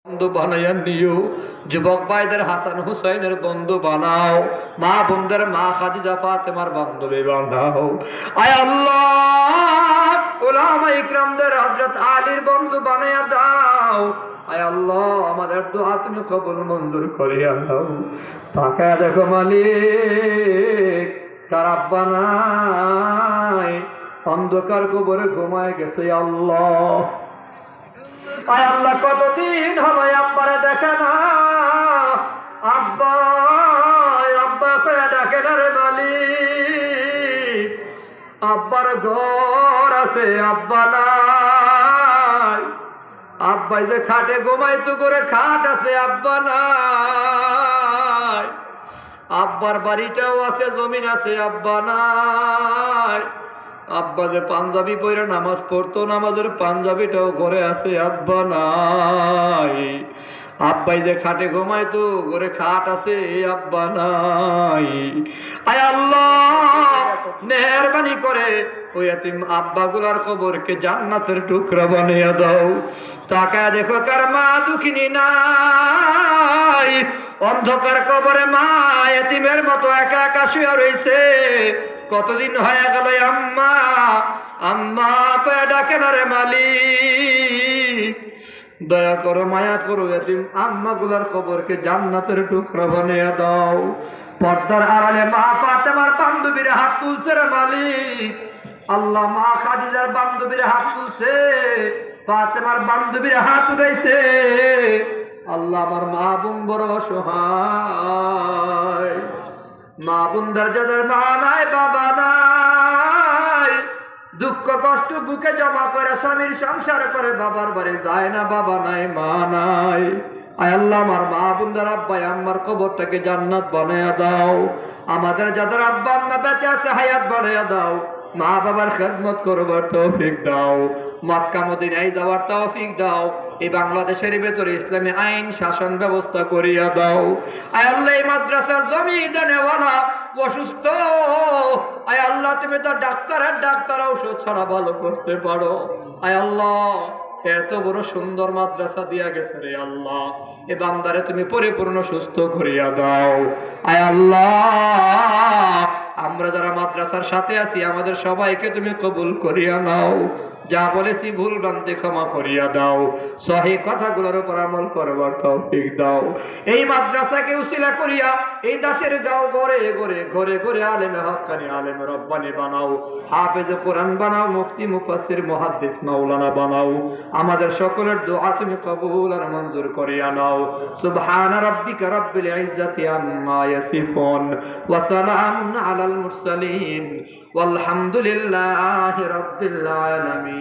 বন্ধু বানাইয়া নিও, যুবক ভাইদের হাসান হুসাইনের বন্ধু বানাও, মা বোনদের মা খাদিজা ফাতেমার বান্ধবী বানাও। আয় আল্লাহ, উলামা ইকরামদের হযরত আলীর বন্ধু বানাইয়া দাও। আয় আল্লাহ, আমাদের দোয়া তুমি কবুল মঞ্জুর করিয়া দাও। তাকায় দেখো মালিক, কার আব্বা নাই, অন্ধকার কবরে ঘুমায় গেছে। আল্লাহ, আয় আল্লাহ, কতদিন হলো আব্বারে দেখে না, আব্বা আব্বা কয়ে ডাকে না রে মালিক। আব্বার ঘর আছে, আব্বা নাই। আব্বাই যে খাটে ঘুমাইতো করে খাট আছে, আব্বা নাই। আব্বার বাড়িটাও আছে, জমিন আছে, আব্বা নাই। আব্বা যে পাঞ্জাবি পরে নামাজ পড়তো, নামাজের পাঞ্জাবিটাও ঘরে আছে, আব্বা নাই। আব্বাই যে খাটে ঘুমাইতো, ঘরে খাট আছে, আব্বা নাই। আয় আল্লাহ, মেহেরবানি করে ওই এতিম আব্বা গুলার কবরকে জান্নাতের টুকরা বানিয়ে দাও। তাকায় দেখো, কার মা দুঃখিনী নাই, অন্ধকার কবরে মা এতিমের মতো একা একা শুয়ে রইছে। কতদিন হয়ে গেল আম্মা আম্মা কয়ে ডাকে না রে মালিক। দয়া করো, মায়া করো, এতিম আম্মা গুলার কবরকে জান্নাতের টুকরা বানিয়ে দাও। পর্দার আড়ালে মা ফাতেমার বান্ধবীর হাত তুলছে রে মালিক। আল্লাহ, মা খাদিজার বান্ধবীর হাত তুলছে, ফাতেমার বান্ধবীর হাত উঠাইছে। আল্লাহ, আমার মা বোন বড় অসহায়। মা বোনদের যাদের মা নাই, বাবা নাই, দুঃখ কষ্ট বুকে জমা করে স্বামীর সংসার করে, বাবার বাড়ি যায় না, বাবা নাই, মা নাই। আয় আল্লাহ, আমার মা বোনদের আব্বা আম্মার কবরটাকে জান্নাত বানাইয়া দাও। আমাদের যাদের আব্বা আম্মা বেঁচে আছে, হায়াত বানাইয়া দাও। মা বাবার খেদমত করবার তৌফিক দাও। মক্কা মদিনায় যাওয়ার তৌফিক দাও। এই বাংলাদেশের ভেতরে ইসলামী আইন শাসন ব্যবস্থা করিয়া দাও। আয় আল্লাহ, এই মাদ্রাসার জমিদানেওয়ালা অসুস্থ, আয় আল্লাহ, তুমি তো ডাক্তারের ডাক্তার, ঔষধ ছাড়া ভালো করতে পারো। আয় আল্লাহ, এত বড় সুন্দর মাদ্রাসা দিয়া গেছে রে আল্লাহ, এ বান্দারে তুমি পরিপূর্ণ সুস্থ করিয়া দাও। আয় আল্লাহ, আমরা যারা মাদ্রাসার সাথে আছি, আমাদের সবাইকে তুমি কবুল করিয়া নাও। যা বলেছি ভুল ভ্রান্তি ক্ষমা করিয়া দাও। সহি কথাগুলোর উপর আমল করবার তৌফিক দাও। এই মাদ্রাসাকে উসিলা করিয়া এই দাসের গাঁও ঘরে ঘরে ঘরে ঘরে আলেমে হক্কানি আলেমে রব্বানি বানাও, হাফেজে কোরআন বানাও, মুফতি মুফাসসির মুহাদ্দিস মাওলানা বানাও। আমাদের সকলের দোয়া তুমি কবুল আর মঞ্জুর করিয়া নাও। সুবহান রাব্বিকা রাব্বিল ইজ্জাতি আম্মা ইয়াসিফুন ওয়া সালামুন আলাল মুরসালিন ওয়ালহামদুলিল্লাহি রাব্বিল আলামিন।